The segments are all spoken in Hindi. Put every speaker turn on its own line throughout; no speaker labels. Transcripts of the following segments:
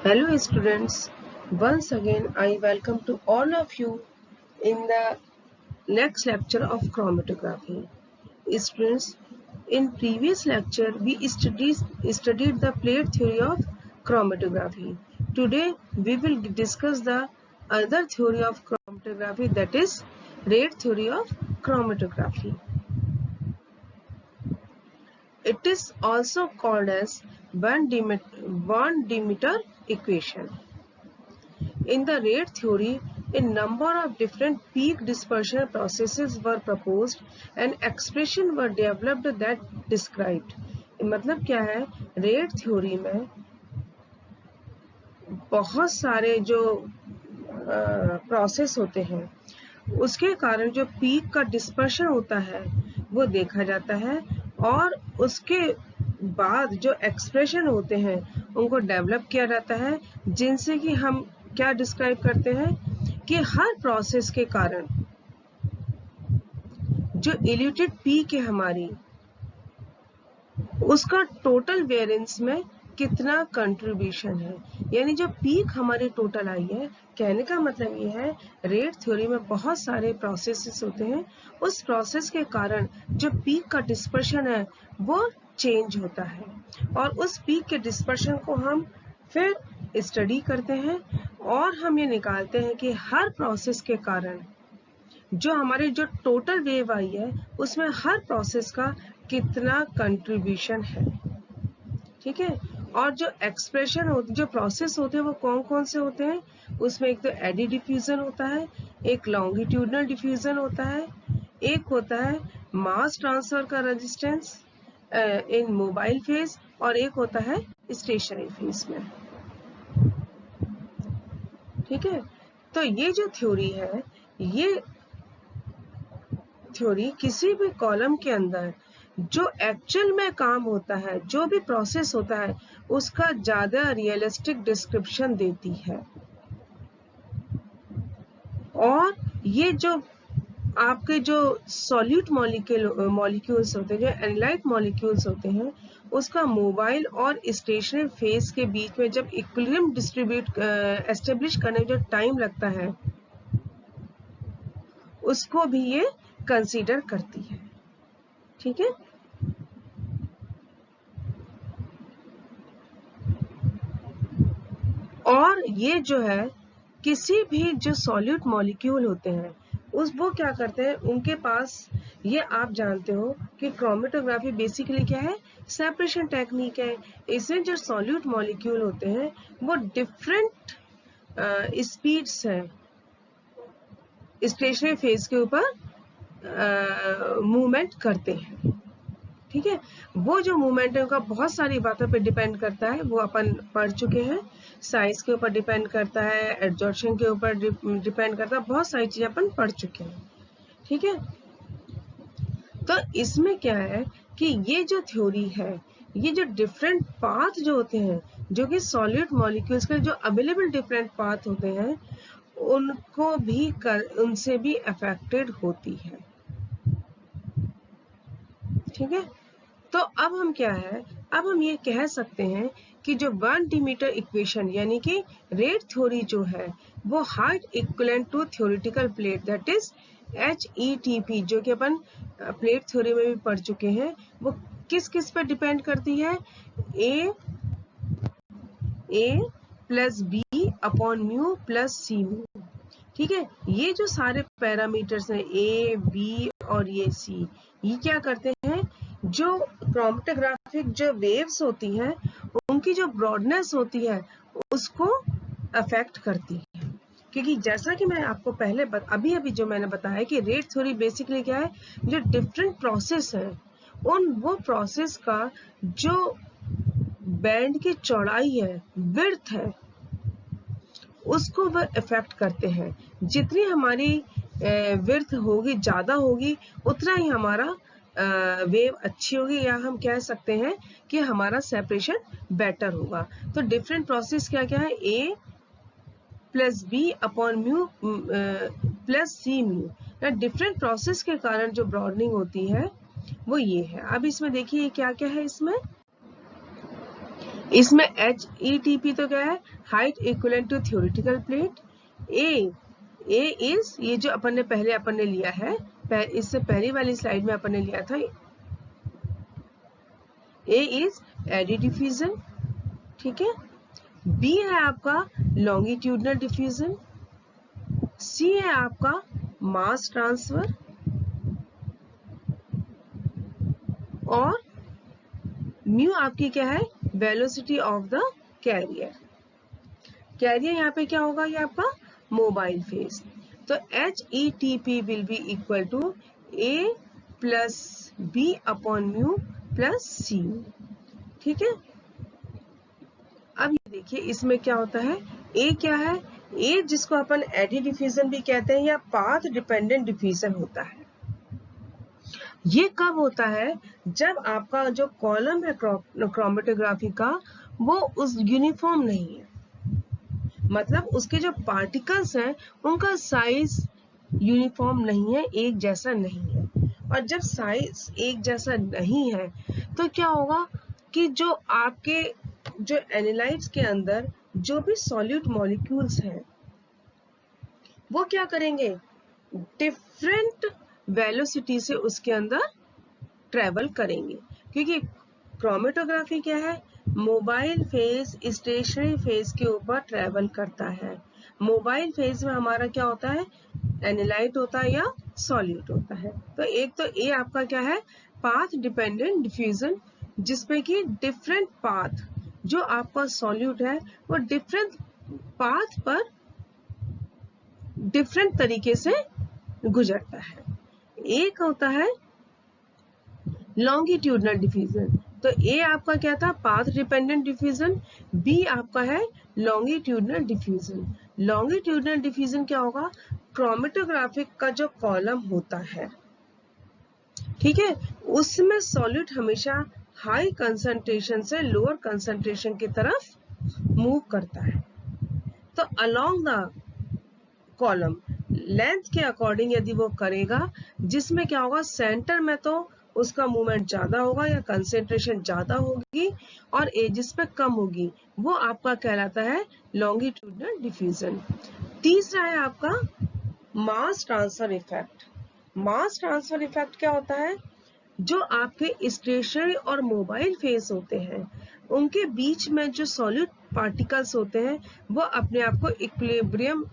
Hello students, once again I welcome to all of you in the next lecture of chromatography. Students, in previous lecture we studied the plate theory of chromatography. Today we will discuss the other theory of chromatography, that is rate theory of chromatography. It is also called as Van-Demeter equation. In the rate theory, a number of different peak dispersion processes were proposed and expression were developed that described. मतलब क्या है, रेट थ्योरी में बहुत सारे जो प्रोसेस होते हैं उसके कारण जो पीक का डिस्पर्शन होता है वो देखा जाता है और उसके बाद जो एक्सप्रेशन होते हैं उनको डेवलप किया जाता है, जिनसे कि हम क्या डिस्क्राइब करते हैं कि हर प्रोसेस के कारण जो इल्यूटेड पीक है हमारी उसका टोटल वेरिएंस में कितना कंट्रीब्यूशन है। यानी जो पीक हमारी टोटल आई है, कहने का मतलब ये है रेट थ्योरी में बहुत सारे प्रोसेसेस होते हैं, उस प्रोसेस के कारण जो पीक का डिस्पर्शन है वो चेंज होता है और उस पीक के डिस्पर्शन को हम फिर स्टडी करते हैं और हम ये निकालते हैं कि हर प्रोसेस के कारण जो हमारी जो टोटल वेव आई है उसमें हर प्रोसेस का कितना कंट्रीब्यूशन है। ठीक है, और जो एक्सप्रेशन होती जो प्रोसेस होते हैं वो कौन कौन से होते हैं, उसमें एक तो एडी डिफ्यूजन होता है, एक लॉन्गिट्यूडनल डिफ्यूजन होता है, एक होता है मास ट्रांसफर का रेजिस्टेंस इन मोबाइल फेज और एक होता है स्टेशनरी फेज में। ठीक है, तो ये जो थ्योरी है, ये थ्योरी किसी भी कॉलम के अंदर जो एक्चुअल में काम होता है, जो भी प्रोसेस होता है, उसका ज्यादा रियलिस्टिक डिस्क्रिप्शन देती है। और ये जो आपके जो सॉल्यूट मॉलिक्यूल्स होते हैं, जो एनालाइट मॉलिक्यूल्स होते हैं, उसका मोबाइल और स्टेशनरी फेज के बीच में जब इक्विलिब्रियम एस्टेब्लिश करने में जो टाइम लगता है उसको भी ये कंसीडर करती है। ठीक है, और ये जो है किसी भी जो सॉल्यूट मॉलिक्यूल होते हैं वो क्या करते हैं, उनके पास ये आप जानते हो कि क्रोमेटोग्राफी बेसिकली क्या है, सेपरेशन टेक्निक है। इसमें जो सॉल्यूट मॉलिक्यूल होते हैं वो डिफरेंट स्पीड्स है स्टेशनरी फेज के ऊपर मूवमेंट करते हैं। ठीक है, वो जो मूवमेंट है उनका बहुत सारी बातों पे डिपेंड करता है, वो अपन पढ़ चुके हैं। साइज के ऊपर डिपेंड करता है, एडजॉर्प्शन के ऊपर डिपेंड करता है, बहुत सारी चीजें अपन पढ़ चुके हैं। ठीक है, तो इसमें क्या है कि ये जो थ्योरी है, ये जो डिफरेंट पाथ जो होते हैं, जो कि सॉलिड मॉलिक्यूल्स के जो अवेलेबल डिफरेंट पाथ होते हैं उनको भी उनसे भी अफेक्टेड होती है। ठीक है, तो अब हम क्या है, अब हम ये कह सकते हैं कि जो Van-Demeter इक्वेशन यानी कि रेट थ्योरी जो है वो height equivalent to theoretical plate, that is HETP, जो कि अपन प्लेट थ्योरी में भी पढ़ चुके हैं, वो किस किस पर डिपेंड करती है, A plus B upon mu plus C mu. ठीक है, ये जो सारे पैरामीटर्स हैं A, B और ये C, ये क्या करते हैं, जो क्रोमेटोग्राफिक जो वेव्स होती हैं उनकी जो ब्रॉडनेस होती है उसको अफेक्ट करती है। क्योंकि जैसा कि मैं आपको पहले अभी जो मैंने बताया कि रेट थ्योरी बेसिकली क्या है, जो डिफरेंट प्रोसेस है वो प्रोसेस का जो बैंड की चौड़ाई है, विड्थ है, उसको वह इफेक्ट करते हैं। जितनी हमारी विड्थ होगी, ज्यादा होगी, उतना ही हमारा वेव अच्छी होगी, या हम कह सकते हैं कि हमारा सेपरेशन बेटर होगा। तो डिफरेंट प्रोसेस क्या क्या है, A plus B upon mu plus C mu. Different process के कारण जो ब्रॉडनिंग होती है वो ये है। अब इसमें देखिए क्या क्या है, इसमें इसमें HETP तो क्या है, height equivalent to theoretical plate. A is, ये जो अपन ने लिया है, इससे पहली वाली स्लाइड में अपन ने लिया था, ए इज एडी डिफ्यूजन, ठीक है। बी है आपका लॉन्गिट्यूडनल डिफ्यूजन, सी है आपका मास ट्रांसफर, और म्यू आपकी क्या है, velocity of the carrier. Carrier यहाँ पे क्या होगा, ये आपका मोबाइल फेज। तो HETP will be equal to A plus B upon mu plus C, ठीक है। अब ये देखिए इसमें क्या होता है, A क्या है, A जिसको अपन एडी डिफ्यूजन भी कहते हैं या पाथ डिपेंडेंट डिफ्यूजन होता है। ये कब होता है, जब आपका जो कॉलम है क्रोमेटोग्राफी का वो उस यूनिफॉर्म नहीं है, मतलब उसके जो पार्टिकल्स हैं उनका साइज यूनिफॉर्म नहीं है, एक जैसा नहीं है। और जब साइज एक जैसा नहीं है तो क्या होगा कि जो आपके जो एनालाइट्स के अंदर जो भी सॉल्यूट मॉलिक्यूल्स हैं वो क्या करेंगे, डिफरेंट वेलोसिटी से उसके अंदर ट्रेवल करेंगे, क्योंकि क्रोमेटोग्राफी क्या है, मोबाइल फेज स्टेशनरी फेज के ऊपर ट्रेवल करता है। मोबाइल फेज में हमारा क्या होता है, एनालाइट होता है या सॉल्यूट होता है। तो एक तो ए आपका क्या है, पाथ डिपेंडेंट डिफ्यूजन, जिसमें कि डिफरेंट पाथ, जो आपका सॉल्यूट है वो डिफरेंट पाथ पर डिफरेंट तरीके से गुजरता है। एक होता है लॉन्गिट्यूडनल डिफ्यूजन, तो ए आपका क्या था, पाथ डिपेंडेंट डिफ्यूजन, बी आपका है लॉन्गिट्यूडनल डिफ्यूजन। लॉन्गिट्यूडनल डिफ्यूजन क्या होगा, क्रोमेटोग्राफिक का जो कॉलम होता है, ठीक है, उसमें सॉल्यूट हमेशा हाई कंसंट्रेशन से लोअर कंसंट्रेशन की तरफ मूव करता है। तो अलोंग द कॉलम लेंथ के अकॉर्डिंग यदि वो करेगा, जिसमें क्या होगा, सेंटर में तो उसका मूवमेंट ज्यादा होगा या कंसेंट्रेशन ज्यादा होगी, और एजिस पे कम होगी, वो आपका कहलाता है लॉन्गिट्यूडनल डिफ्यूजन। तीसरा है आपका mass transfer effect. Mass transfer effect क्या होता है, जो आपके स्टेशनरी और मोबाइल फेस होते हैं उनके बीच में जो सॉलिड पार्टिकल्स होते हैं वो अपने आप को इक्विलिब्रियम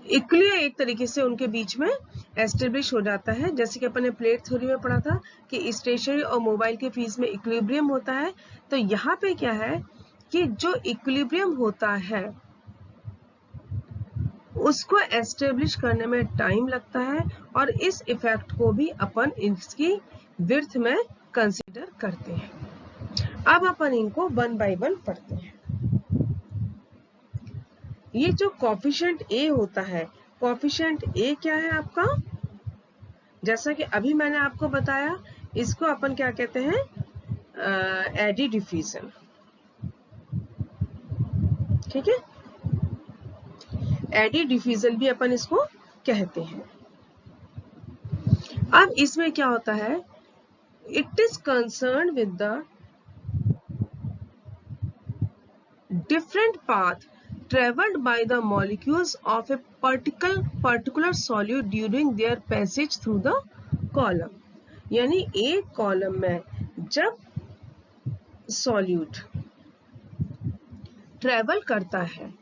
एक तरीके से उनके बीच में एस्टेब्लिश हो जाता है। जैसे कि अपन ने प्लेट थ्योरी में पढ़ा था कि स्टेशनरी और मोबाइल के बीच में इक्विलिब्रियम होता है, तो यहाँ पे क्या है कि जो इक्विलिब्रियम होता है उसको एस्टेब्लिश करने में टाइम लगता है, और इस इफेक्ट को भी अपन इसकी विड्थ में कंसीडर करते हैं। अब अपन इनको वन बाय वन पढ़ते हैं। ये जो कोफिशिएंट ए होता है, कोफिशिएंट ए क्या है आपका, जैसा कि अभी मैंने आपको बताया, इसको अपन क्या कहते हैं, एडी डिफ्यूजन, ठीक है, एडी डिफ्यूजन भी अपन इसको कहते हैं। अब इसमें क्या होता है, it is concern with the different path traveled by the molecules of a particular solute during their passage through the column। यानी एक कॉलम में जब सॉल्यूट ट्रेवल करता है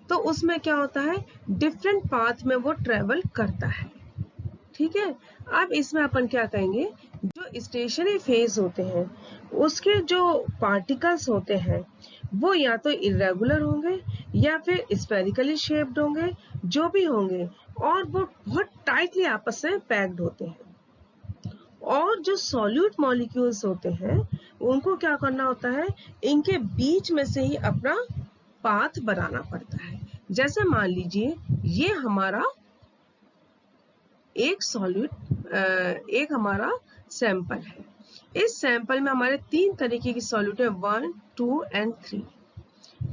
तो उसमें क्या होता है, डिफरेंट पाथ में वो ट्रेवल करता है, ठीक है। अब इसमें अपन क्या कहेंगे, जो स्टेशनरी फेज होते हैं उसके जो पार्टिकल्स होते हैं वो या तो इरेगुलर होंगे या फिर स्फेरिकली शेप्ड होंगे, जो भी होंगे, और वो बहुत टाइटली आपस में पैक्ड होते हैं। और जो सॉल्यूट मॉलिक्यूल्स होते हैं उनको क्या करना होता है, इनके बीच में से ही अपना पाथ बनाना पड़ता है। जैसे मान लीजिए ये हमारा एक सॉल्यूट, एक हमारा सैंपल है, इस सैंपल में हमारे तीन तरीके की सॉल्यूट है, 1, 2 एंड 3,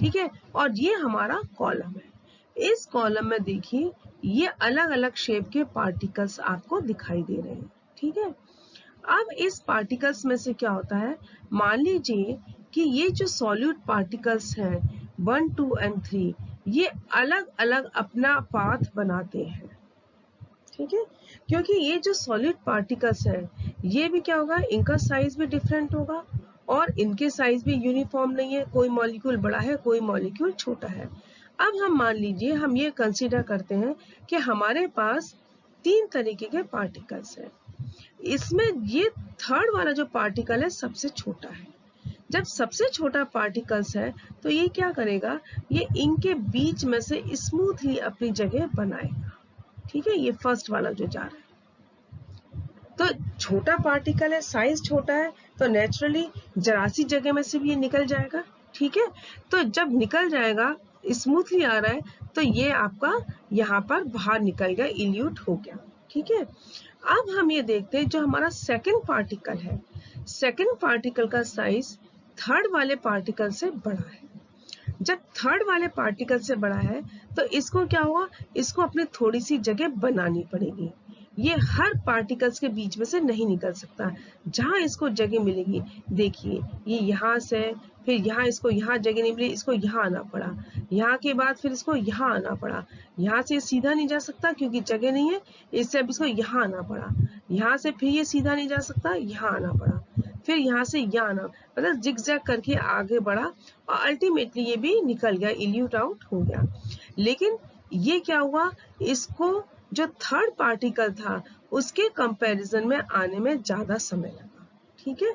ठीक है, और ये हमारा कॉलम है। इस कॉलम में देखिए ये अलग अलग शेप के पार्टिकल्स आपको दिखाई दे रहे हैं, ठीक है। अब इस पार्टिकल्स में से क्या होता है, मान लीजिए कि ये जो सॉल्यूट पार्टिकल्स हैं 1, 2 एंड 3, ये अलग अलग अपना पाथ बनाते हैं, ठीक है, क्योंकि ये जो सॉलिड पार्टिकल्स हैं ये भी क्या होगा, इनका साइज भी डिफरेंट होगा और इनके साइज भी यूनिफॉर्म नहीं है, कोई मॉलिक्यूल बड़ा है कोई मॉलिक्यूल छोटा है। अब हम मान लीजिए हम ये कंसीडर करते हैं कि हमारे पास 3 तरीके के पार्टिकल्स हैं, इसमें ये थर्ड वाला जो पार्टिकल है सबसे छोटा है। जब सबसे छोटा पार्टिकल्स है तो ये क्या करेगा, ये इनके बीच में से स्मूथली अपनी जगह बनाएगा, ठीक है, ये फर्स्ट वाला जो जा रहा है। तो छोटा पार्टिकल है, साइज छोटा है, तो नेचुरली जरा सी जगह में से भी ये निकल जाएगा, ठीक है। तो जब निकल जाएगा, स्मूथली आ रहा है, तो ये आपका यहाँ पर बाहर निकल गया, इल्यूट हो गया, ठीक है। अब हम ये देखते हैं जो हमारा सेकंड पार्टिकल है, सेकंड पार्टिकल का साइज थर्ड वाले पार्टिकल से बड़ा है। जब थर्ड वाले पार्टिकल से बड़ा है तो इसको क्या हुआ, इसको अपनी थोड़ी सी जगह बनानी पड़ेगी, ये हर पार्टिकल्स के बीच में से नहीं निकल सकता, जहां इसको जगह मिलेगी, देखिए ये यहाँ से, फिर यहाँ इसको यहाँ जगह नहीं मिली, इसको यहाँ आना पड़ा, यहाँ के बाद फिर इसको यहाँ आना पड़ा, यहाँ से सीधा नहीं जा सकता क्योंकि जगह नहीं है, इससे अब इसको यहाँ आना पड़ा, यहाँ से फिर ये सीधा नहीं जा सकता, यहाँ आना पड़ा, फिर यहाँ से यहाँ आना, मतलब जिगजैग करके आगे बढ़ा और अल्टीमेटली ये भी निकल गया, इल्यूट आउट हो गया। लेकिन ये क्या हुआ, इसको जो थर्ड पार्टिकल था उसके कंपैरिजन में आने में ज्यादा समय लगा, ठीक है,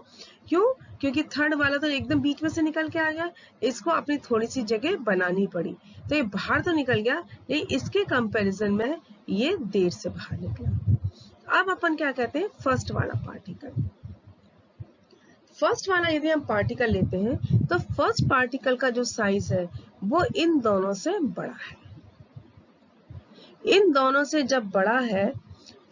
क्यों, क्योंकि थर्ड वाला तो एकदम बीच में से निकल के आ गया, इसको अपनी थोड़ी सी जगह बनानी पड़ी, तो ये बाहर तो निकल गया, लेकिन इसके कंपैरिजन में ये देर से बाहर निकला। अब अपन क्या कहते हैं, फर्स्ट वाला पार्टिकल। फर्स्ट वाला यदि हम पार्टिकल लेते हैं तो फर्स्ट पार्टिकल का जो साइज है वो इन दोनों से बड़ा है, इन दोनों से जब बड़ा है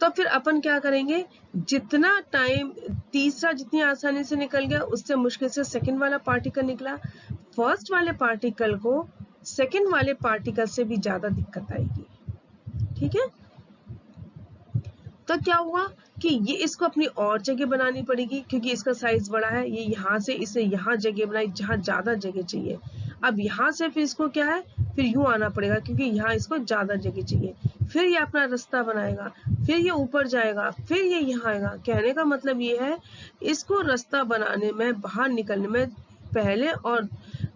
तो फिर अपन क्या करेंगे, जितना टाइम तीसरा जितनी आसानी से निकल गया उससे मुश्किल से सेकंड वाला पार्टिकल निकला, फर्स्ट वाले पार्टिकल को सेकंड वाले पार्टिकल से भी ज्यादा दिक्कत आएगी, ठीक है। तो क्या हुआ कि ये इसको अपनी और जगह बनानी पड़ेगी क्योंकि इसका साइज बड़ा है, ये यहाँ से इसे यहाँ जगह बनाई जहाँ ज्यादा जगह चाहिए, अब यहाँ से फिर इसको क्या है, फिर यूं आना पड़ेगा क्योंकि यहाँ इसको ज्यादा जगह चाहिए, फिर ये अपना रास्ता बनाएगा, फिर ये ऊपर जाएगा, फिर ये यहाँ आएगा। कहने का मतलब ये है, इसको रास्ता बनाने में, बाहर निकलने में पहले और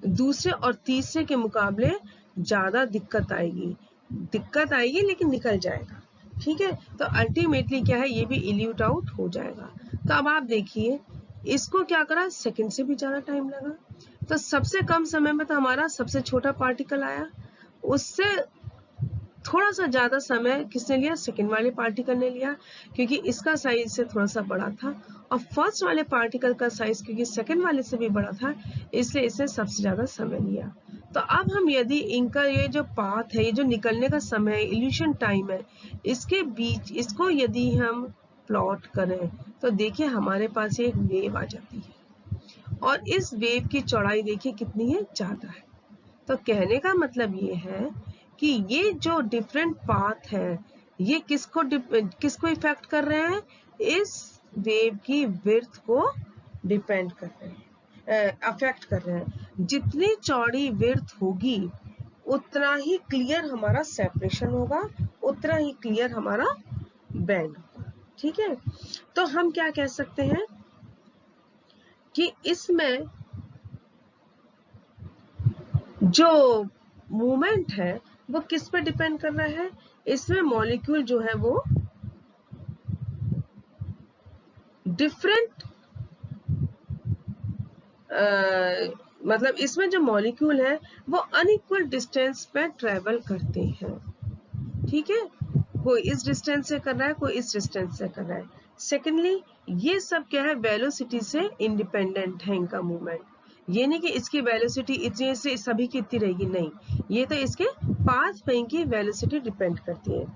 दूसरे और तीसरे के मुकाबले ज्यादा दिक्कत आएगी, लेकिन निकल जाएगा, ठीक है। तो अल्टीमेटली क्या है, ये भी इल्यूट आउट हो जाएगा। तो अब आप देखिए इसको क्या करा, सेकंड से भी ज्यादा टाइम लगा, तो सबसे कम समय में तो हमारा सबसे छोटा पार्टिकल आया, उससे थोड़ा सा ज्यादा समय किसने लिया, सेकंड वाले पार्टिकल ने लिया क्योंकि इसका साइज से थोड़ा सा बड़ा था, और फर्स्ट वाले पार्टिकल का साइज क्योंकि सेकंड वाले से भी बड़ा था इसलिए इसे सबसे ज्यादा समय लिया। तो अब हम यदि इनका ये जो पाथ है, ये जो निकलने का समय है, इल्यूशन टाइम है, इसके बीच इसको यदि हम प्लॉट करें तो देखिए हमारे पास एक वेव आ जाती है और इस वेव की चौड़ाई देखिए कितनी है, ज्यादा है। तो कहने का मतलब ये है कि ये जो डिफरेंट पाथ है ये किसको इफेक्ट कर रहे हैं, इस वेव की विड्थ को डिपेंड कर रहे हैं, अफेक्ट कर रहे हैं। जितनी चौड़ी विड्थ होगी उतना ही क्लियर हमारा सेपरेशन होगा, उतना ही क्लियर हमारा बैंड होगा, ठीक है। तो हम क्या कह सकते हैं कि इसमें जो मूवमेंट है वो किस पर डिपेंड कर रहा है, इसमें मॉलिक्यूल जो है वो डिफरेंट मतलब इसमें जो मॉलिक्यूल है वो अनइक्वल डिस्टेंस पे ट्रेवल करते हैं, ठीक है, कोई इस डिस्टेंस से कर रहा है, कोई इस डिस्टेंस से कर रहा है। सेकेंडली ये सब क्या है, वेलोसिटी से इंडिपेंडेंट है इनका मूवमेंट, ये नहीं कि इसकी वेलोसिटी इतनी से सभी की इतनी रहेगी, नहीं, ये तो इसके पाथ पे इनकी वेलोसिटी डिपेंड करती है।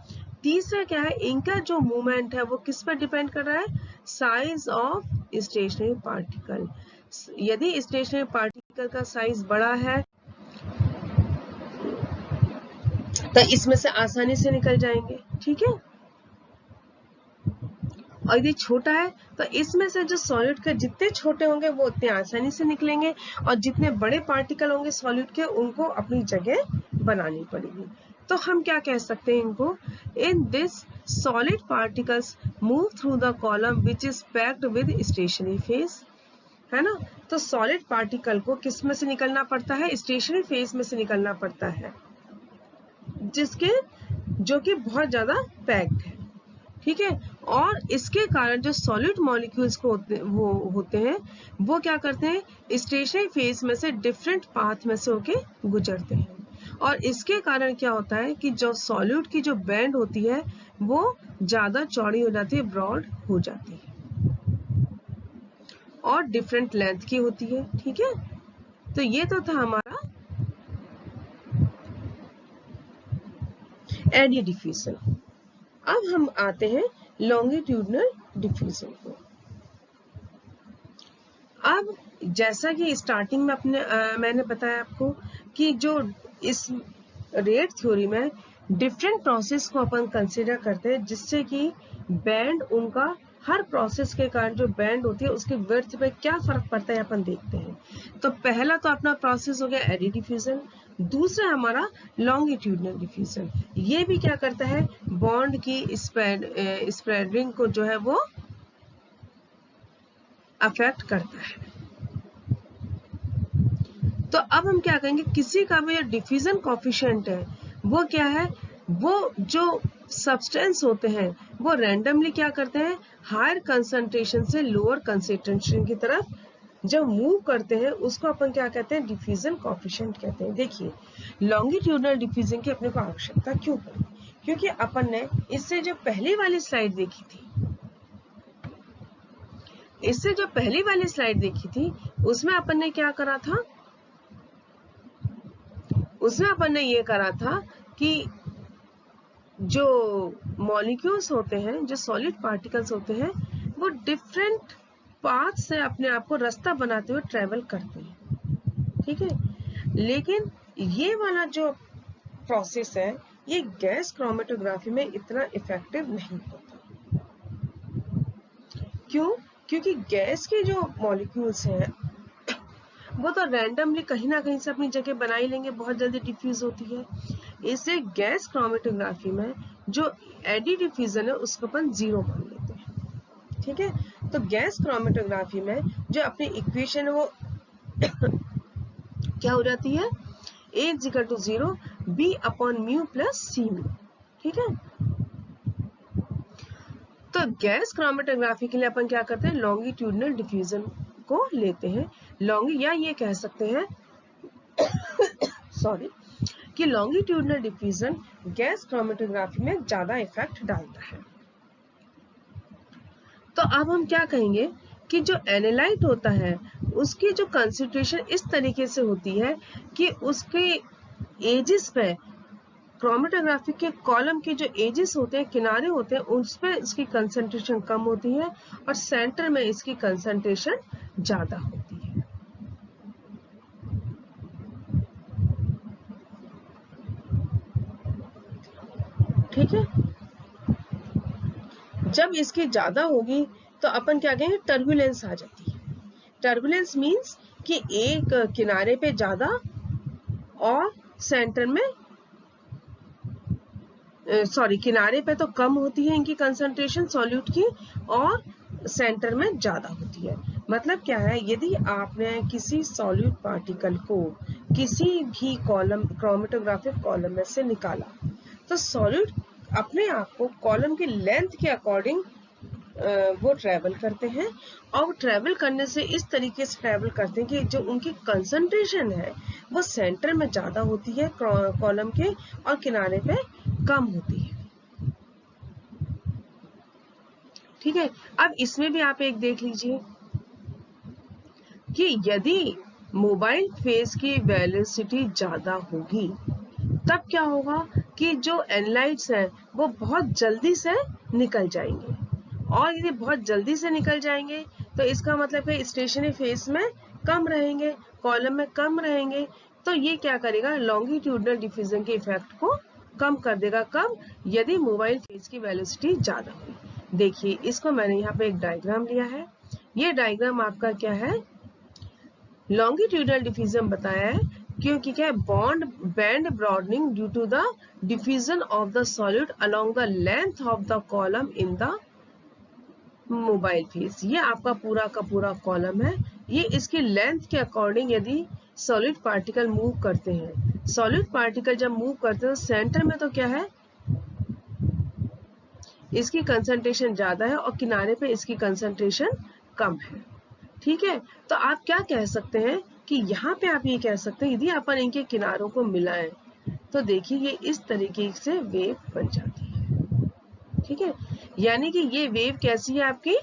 तीसरा क्या है, इनका जो मूवमेंट है वो किस पर डिपेंड कर रहा है, साइज ऑफ स्टेशनरी पार्टिकल। यदि स्टेशनरी पार्टिकल का साइज बड़ा है तो इसमें से आसानी से निकल जाएंगे, ठीक है। और यदि छोटा है तो इसमें से जो सॉलिड के जितने छोटे होंगे वो उतने आसानी से निकलेंगे, और जितने बड़े पार्टिकल होंगे सॉलिड के उनको अपनी जगह बनानी पड़ेगी। तो हम क्या कह सकते हैं इनको, in this solid particles move through the column which is packed with stationary phase, है ना। तो सॉलिड पार्टिकल को किस में से निकलना पड़ता है, स्टेशनरी फेज में से निकलना पड़ता है, जिसके जो कि बहुत ज्यादा पैक्ड है, ठीक है। और इसके कारण जो सॉलिड मॉलिक्यूल्स को होते हैं वो क्या करते हैं, स्टेशनरी फेज में से डिफरेंट पाथ में से होके गुजरते हैं, और इसके कारण क्या होता है कि जो सॉलिड की जो बैंड होती है वो ज्यादा चौड़ी हो जाती है, ब्रॉड हो जाती है, और डिफरेंट लेंथ की होती है, ठीक है। तो ये तो था हमारा एडी डिफ्यूजन। अब हम आते हैं लॉन्गिट्यूडनल डिफ्यूजन को। अब जैसा कि स्टार्टिंग में मैंने बताया आपको कि जो इस रेट थ्योरी में डिफरेंट प्रोसेस को अपन कंसीडर करते हैं, जिससे कि बैंड उनका हर प्रोसेस के कारण जो बैंड होती है उसके विड्थ पे क्या फर्क पड़ता है अपन देखते हैं। तो पहला तो अपना प्रोसेस हो गया एडी डिफ्यूजन, दूसरा हमारा लॉन्गिट्यूडनल डिफ्यूजन। ये भी क्या करता है, बॉन्ड की स्प्रेडिंग को जो है वो अफेक्ट करता है। तो अब हम क्या कहेंगे, किसी का भी डिफ्यूजन कोफिशिएंट है वो क्या है, वो जो सब्सटेंस होते हैं वो रैंडमली क्या करते हैं, हायर कंसंट्रेशन से लोअर कंसंट्रेशन की तरफ जब मूव करते हैं उसको अपन क्या कहते हैं, डिफ्यूजन कोफिशिएंट कहते हैं। देखिए लॉन्गिट्यूडनल डिफ्यूजन की अपने को आवश्यकता क्यों पड़ी, क्योंकि अपन ने इससे जो पहली वाली स्लाइड देखी थी, उसमें अपन ने क्या करा था, उसमें अपन ने ये करा था कि जो मॉलिक्यूल्स होते हैं, जो सॉलिड पार्टिकल्स होते हैं, वो डिफरेंट पाथ से अपने आप को रास्ता बनाते हुए ट्रेवल करते हैं, ठीक है। लेकिन ये वाला जो प्रोसेस है ये गैस क्रोमेटोग्राफी में इतना इफेक्टिव नहीं होता। क्यों, क्योंकि गैस के जो मॉलिक्यूल्स हैं वो तो रैंडमली कहीं ना कहीं से अपनी जगह बना ही लेंगे, बहुत जल्दी डिफ्यूज होती है। इससे गैस क्रोमेटोग्राफी में जो एडी डिफ्यूजन है उसको अपन जीरो मान लेते हैं, ठीक है। तो गैस क्रोमेटोग्राफी में जो अपनी इक्वेशन है वो क्या हो जाती है, A = 0 B/μ + C μ, ठीक है। तो गैस क्रोमेटोग्राफी के लिए अपन क्या करते हैं, लॉन्गिट्यूडनल डिफ्यूजन को लेते हैं। या ये कह सकते हैं सॉरी कि लॉन्गिट्यूडनल डिफ्यूजन गैस क्रोमेटोग्राफी में ज्यादा इफेक्ट डालता है। तो अब हम क्या कहेंगे कि जो एनालाइट होता है उसकी जो कंसंट्रेशन इस तरीके से होती है कि उसके एजेस पे, क्रोमेटोग्राफी के कॉलम के जो एजेस होते हैं, किनारे होते हैं, उस पे इसकी कंसंट्रेशन कम होती है और सेंटर में इसकी कंसंट्रेशन ज्यादा होती है। ठीक है, जब इसकी ज्यादा होगी तो अपन क्या कहेंगे, टर्बुलेंस आ जाती है। टर्बुलेंस मींस कि एक किनारे पे ज्यादा और सेंटर में किनारे पे तो कम होती है इनकी कंसंट्रेशन सॉल्यूट की, और सेंटर में ज्यादा होती है। मतलब क्या है, यदि आपने किसी सॉल्यूट पार्टिकल को किसी भी कॉलम, क्रोमेटोग्राफिक कॉलम में से निकाला, तो सॉल्यूट अपने आप को कॉलम की लेंथ के अकॉर्डिंग वो ट्रेवल करते हैं, और वो ट्रेवल करने से इस तरीके से ट्रेवल करते हैं कि जो उनकी कंसंट्रेशन है वो सेंटर में ज्यादा होती है कॉलम के, और किनारे पे कम होती है। ठीक है, अब इसमें भी आप एक देख लीजिए कि यदि मोबाइल फेज की वेलोसिटी ज्यादा होगी तब क्या होगा कि जो एनालाइट्स हैं वो बहुत जल्दी से निकल जाएंगे, और यदि बहुत जल्दी से निकल जाएंगे तो इसका मतलब है स्टेशनरी फेज में कम रहेंगे, कॉलम में कम रहेंगे। तो ये क्या करेगा, लॉन्गिट्यूडनल डिफ्यूजन के इफेक्ट को कम कर देगा। कब, यदि मोबाइल फेज की वेलोसिटी ज्यादा हुई। देखिए इसको मैंने यहाँ पे एक डायग्राम लिया है। ये डायग्राम आपका क्या है, लॉन्गिट्यूडनल डिफ्यूजन बताया है, क्योंकि क्या है, bond band broadening due to the diffusion of the solid along the length of the column in the mobile phase. ये आपका पूरा का पूरा कॉलम है। ये इसकी लेंथ के अकॉर्डिंग यदि सॉलिड पार्टिकल मूव करते हैं, सॉलिड पार्टिकल जब मूव करते हैं तो सेंटर में तो क्या है, इसकी कंसंट्रेशन ज्यादा है और किनारे पे इसकी कंसंट्रेशन कम है। ठीक है, तो आप क्या कह सकते हैं कि यहाँ पे आप ये कह सकते हैं, यदि अपन इनके किनारों को मिलाएं तो देखिए ये इस तरीके से वेव बन जाती है। ठीक है, यानी कि ये वेव कैसी है, आपकी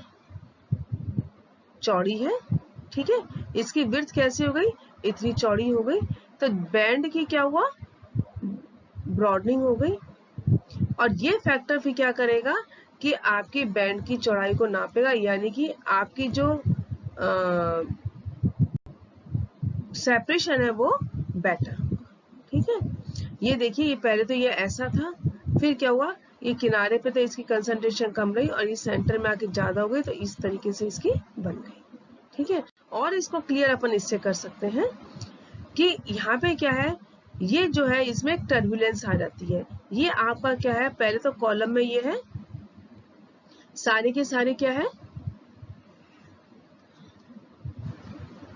चौड़ी है। ठीक है, इसकी विड्थ कैसी हो गई, इतनी चौड़ी हो गई। तो बैंड की क्या हुआ, ब्रॉडनिंग हो गई। और ये फैक्टर फिर क्या करेगा कि आपकी बैंड की चौड़ाई को नापेगा, यानी कि आपकी जो सेपरेशन है वो बेटर होगा। ठीक है, ये देखिए, ये पहले तो ये ऐसा था, फिर क्या हुआ, ये किनारे पे तो इसकी कंसंट्रेशन कम रही और ये सेंटर में आके ज्यादा हो गई, तो इस तरीके से इसकी बन गई। ठीक है, और इसको क्लियर अपन इससे कर सकते हैं कि यहाँ पे क्या है, ये जो है इसमें एक टर्बुलेंस आ जाती है। ये आपका क्या है, पहले तो कॉलम में ये है, सारे के सारे क्या है,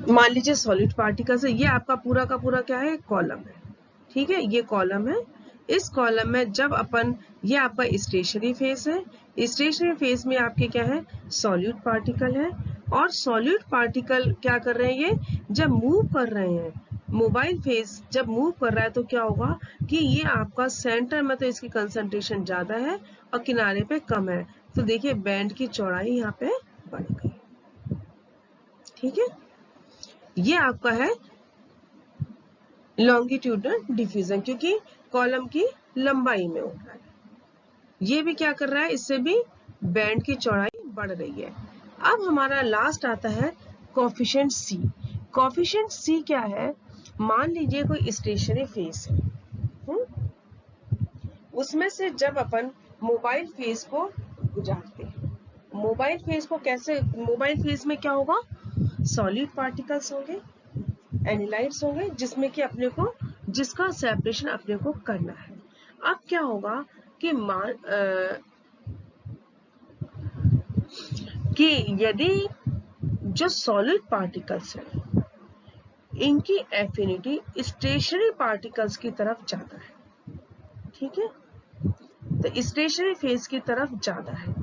मान लीजिए सॉलिड पार्टिकल्स है। ये आपका पूरा का पूरा क्या है, कॉलम है। ठीक है, ये कॉलम है। इस कॉलम में जब अपन, ये आपका स्टेशनरी फेस है, स्टेशनरी फेस में आपके क्या है, सॉलिड पार्टिकल है। और सॉलिड पार्टिकल क्या कर रहे हैं, ये जब मूव कर रहे हैं, मोबाइल फेस जब मूव कर रहा है तो क्या होगा कि ये आपका सेंटर में तो इसकी कंसंट्रेशन ज्यादा है और किनारे पे कम है। तो देखिए बैंड की चौड़ाई यहाँ पे बढ़ गई। ठीक है, ये आपका है लॉन्गिट्यूडनल डिफ्यूजन, क्योंकि कॉलम की लंबाई में हो रहा है। ये भी क्या कर रहा है, इससे भी बैंड की चौड़ाई बढ़ रही है। अब हमारा लास्ट आता है कोफिशिएंट सी। कोफिशिएंट सी क्या है, मान लीजिए कोई स्टेशनरी फेस है, उसमें से जब अपन मोबाइल फेस को गुजारते हैं, मोबाइल फेस को कैसे, मोबाइल फेस में क्या होगा, सॉलिड पार्टिकल्स होंगे, एनालाइट्स होंगे, जिसमें कि अपने को, जिसका सेपरेशन अपने को करना है। अब क्या होगा कि यदि जो सॉलिड पार्टिकल्स है, इनकी एफिनिटी स्टेशनरी पार्टिकल्स की तरफ ज्यादा है। ठीक है, तो स्टेशनरी फेज की तरफ ज्यादा है,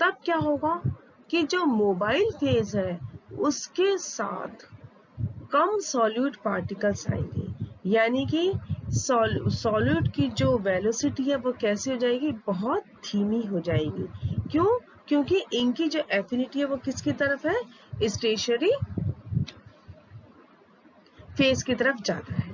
तब क्या होगा कि जो मोबाइल फेज है उसके साथ कम सॉल्यूट पार्टिकल्स आएंगे, यानी कि सॉल्यूट की जो वेलोसिटी है वो कैसी हो जाएगी, बहुत धीमी हो जाएगी। क्यों, क्योंकि इनकी जो एफिनिटी है वो किसकी तरफ है, स्टेशनरी फेज की तरफ ज्यादा है।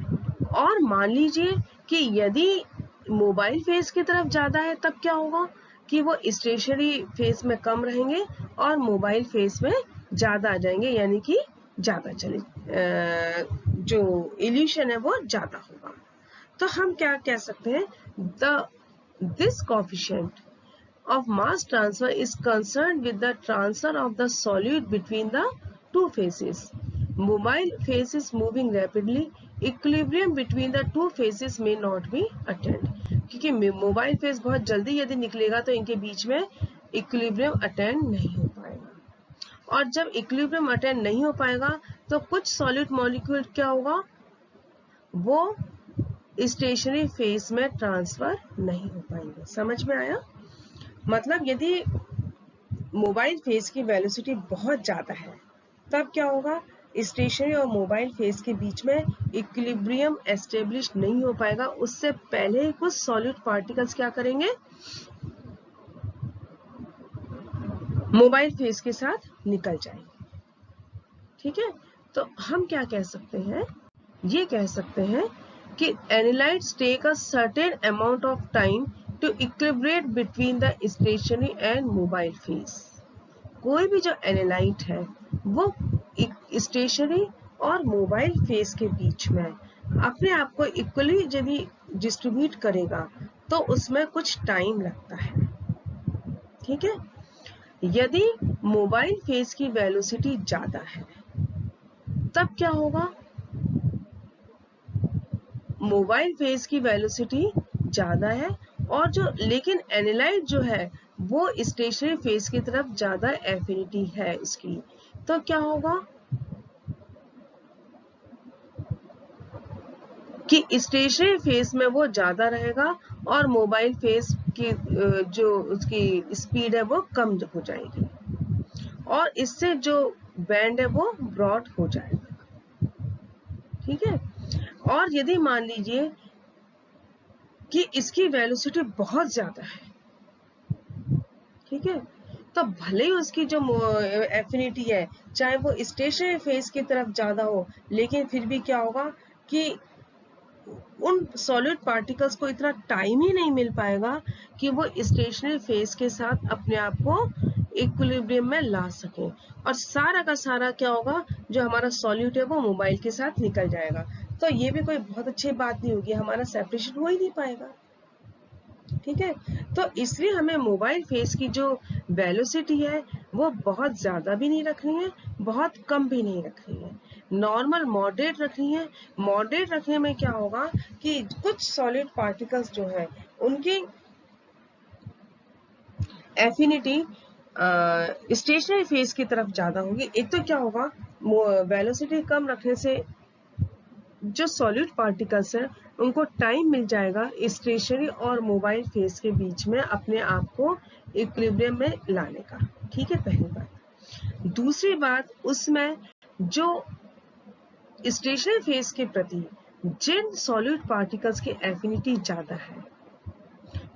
और मान लीजिए कि यदि मोबाइल फेज की तरफ ज्यादा है, तब क्या होगा कि वो स्टेशनरी फेज में कम रहेंगे और मोबाइल फेज में ज्यादा आ जाएंगे, यानी कि ज्यादा चले, जो इल्यूशन है वो ज्यादा होगा। तो हम क्या कह सकते हैं, this coefficient of mass transfer is concerned with the transfer of the solid between the two phases. Mobile phase is moving rapidly. Equilibrium between the two phases may not be attained. क्योंकि मोबाइल फेज बहुत जल्दी यदि निकलेगा तो इनके बीच में इक्विलिब्रियम अटेंड नहीं हो पाएगा, और जब इक्विलिब्रियम अटेंड नहीं हो पाएगा तो कुछ सॉलिड मॉलिक्यूल क्या होगा, वो स्टेशनरी फेज में ट्रांसफर नहीं हो पाएंगे। समझ में आया, मतलब यदि मोबाइल फेज की वेलोसिटी बहुत ज्यादा है, तब क्या होगा, स्टेशनरी और मोबाइल फेज के बीच में इक्विलिब्रियम एस्टेब्लिश नहीं हो पाएगा। उससे पहले कुछ सॉलिड पार्टिकल्स क्या करेंगे, मोबाइल फेज के साथ निकल जाएंगे। ठीक है, तो हम क्या कह सकते हैं, ये कह सकते हैं कि analytes take a certain amount of time to equilibrate between the stationary and mobile phase. कोई भी जो एनालाइट है वो स्टेशनरी और मोबाइल फेज के बीच में अपने आप को इक्वली यदि डिस्ट्रीब्यूट करेगा तो उसमें कुछ टाइम लगता है। ठीक है, यदि मोबाइल फेज की वेलोसिटी ज्यादा है तब क्या होगा, मोबाइल फेज की वेलोसिटी ज्यादा है और जो लेकिन एनालाइट जो है वो स्टेशनरी फेज की तरफ ज्यादा एफिनिटी है इसकी, तो क्या होगा कि स्टेशनरी फेज में वो ज्यादा रहेगा और मोबाइल फेज की जो उसकी स्पीड है वो कम हो जाएगी और इससे जो बैंड है वो ब्रॉड हो जाएगा। ठीक है, और यदि मान लीजिए कि इसकी वेलोसिटी बहुत ज्यादा है, ठीक है, तो भले ही उसकी जो एफिनिटी है चाहे वो स्टेशनरी फेज की तरफ ज्यादा हो, लेकिन फिर भी क्या होगा कि उन सॉलिड पार्टिकल्स को इतना टाइम ही नहीं मिल पाएगा कि वो स्टेशनरी फेज के साथ अपने आप को इक्विलिब्रियम में ला सके और सारा का सारा क्या होगा, जो हमारा सॉल्यूट है वो मोबाइल के साथ निकल जाएगा। तो ये भी कोई बहुत अच्छी बात नहीं होगी, हमारा सेपरेशन हो ही नहीं पाएगा। ठीक है, तो इसलिए हमें मोबाइल फेज की जो वेलोसिटी है वो बहुत ज्यादा भी नहीं रखनी है, बहुत कम भी नहीं रखनी है, नॉर्मल मॉडरेट रखनी है। मॉडरेट रखने में क्या होगा कि कुछ सॉलिड पार्टिकल्स जो है उनकी एफिनिटी स्टेशनरी फेज की तरफ ज्यादा होगी। एक तो क्या होगा, वेलोसिटी कम रखने से जो सॉलिड पार्टिकल्स हैं उनको टाइम मिल जाएगा स्टेशनरी और मोबाइल फेज के बीच में अपने आप को इक्विलिब्रियम में लाने का। ठीक है, पहली बात। दूसरी बात, उसमें जो स्टेशनरी फेज के प्रति जिन सॉलिड पार्टिकल्स की एफिनिटी ज्यादा है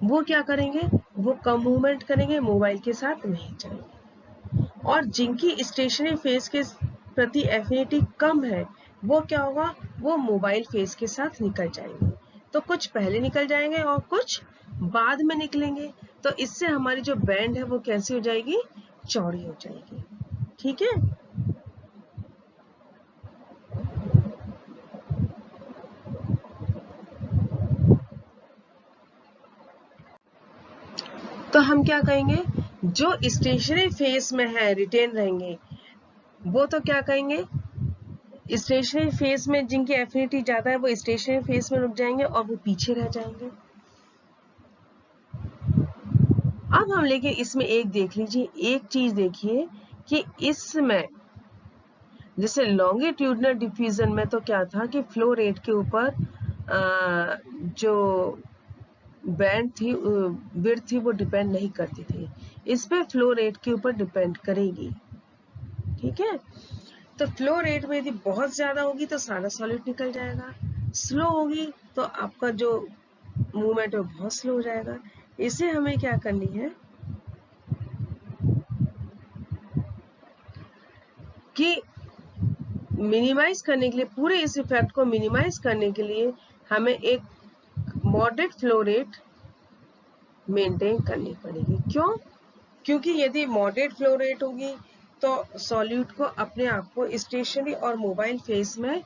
वो क्या करेंगे, वो कम मूवमेंट करेंगे, मोबाइल के साथ नहीं जाएंगे, और जिनकी स्टेशनरी फेज के प्रति एफिनिटी कम है वो क्या होगा, वो मोबाइल फेज के साथ निकल जाएंगे। तो कुछ पहले निकल जाएंगे और कुछ बाद में निकलेंगे, तो इससे हमारी जो बैंड है वो कैसी हो जाएगी, चौड़ी हो जाएगी। ठीक है, तो हम क्या कहेंगे, जो स्टेशनरी फेज में है रिटेन रहेंगे वो तो क्या कहेंगे, स्टेशनरी फेज में जिनकी एफिनिटी ज्यादा है वो स्टेशनरी फेज में रुक जाएंगे और वो पीछे रह जाएंगे। अब हम लेके इसमें एक देख लीजिए, एक चीज देखिए कि इसमें जैसे लॉन्गिट्यूडनल डिफ्यूजन में तो क्या था कि फ्लो रेट के ऊपर जो बैंड थी विड्थ थी वो डिपेंड नहीं करती थी, इस पे फ्लो रेट के ऊपर डिपेंड करेगी। ठीक है, तो फ्लो रेट में यदि बहुत ज्यादा होगी तो सारा सॉलिड निकल जाएगा, स्लो होगी तो आपका जो मूवमेंट है बहुत स्लो हो जाएगा। इसे हमें क्या करनी है कि मिनिमाइज करने के लिए, पूरे इस इफेक्ट को मिनिमाइज करने के लिए हमें एक मॉडरेट फ्लो रेट मेंटेन करनी पड़ेगी। क्यों, क्योंकि यदि मॉडरेट फ्लो रेट होगी तो सॉल्यूट को अपने आप को स्टेशनरी और मोबाइल फेज में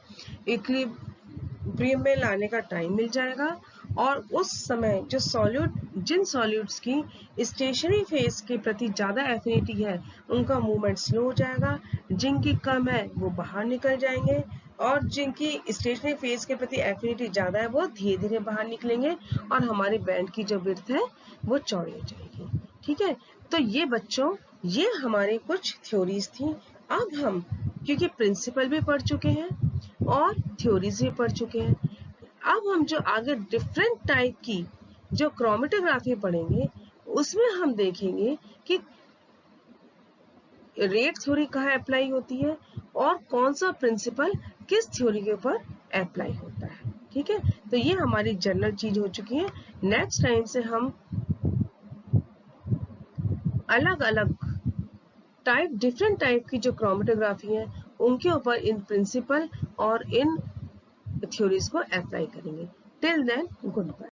इक्विलिब्रियम में लाने का टाइम मिल जाएगा और उस समय जो सॉल्यूट, जिन सॉल्यूट्स की स्टेशनरी फेज के प्रति ज्यादा एफिनिटी है उनका मूवमेंट स्लो हो जाएगा, जिनकी कम है वो बाहर निकल जाएंगे और जिनकी स्टेशनरी फेज के प्रति एफिनिटी ज्यादा है वो धीरे धीरे बाहर निकलेंगे और हमारी बैंड की जो विड्थ है वो चौड़ी हो जाएगी। ठीक है, तो ये बच्चों ये हमारे कुछ थ्योरीज थी। अब हम क्योंकि प्रिंसिपल भी पढ़ चुके हैं और थ्योरीज भी पढ़ चुके हैं, अब हम जो आगे डिफरेंट टाइप की जो क्रोमेटोग्राफी पढ़ेंगे उसमें हम देखेंगे कि रेट थ्योरी कहाँ अप्लाई होती है और कौन सा प्रिंसिपल किस थ्योरी के ऊपर अप्लाई होता है। ठीक है, तो ये हमारी जनरल चीज हो चुकी है। नेक्स्ट टाइम से हम अलग अलग टाइप, डिफरेंट टाइप की जो क्रोमेटोग्राफी है उनके ऊपर इन प्रिंसिपल और इन थ्योरीज को अप्लाई करेंगे। Till then, good bye.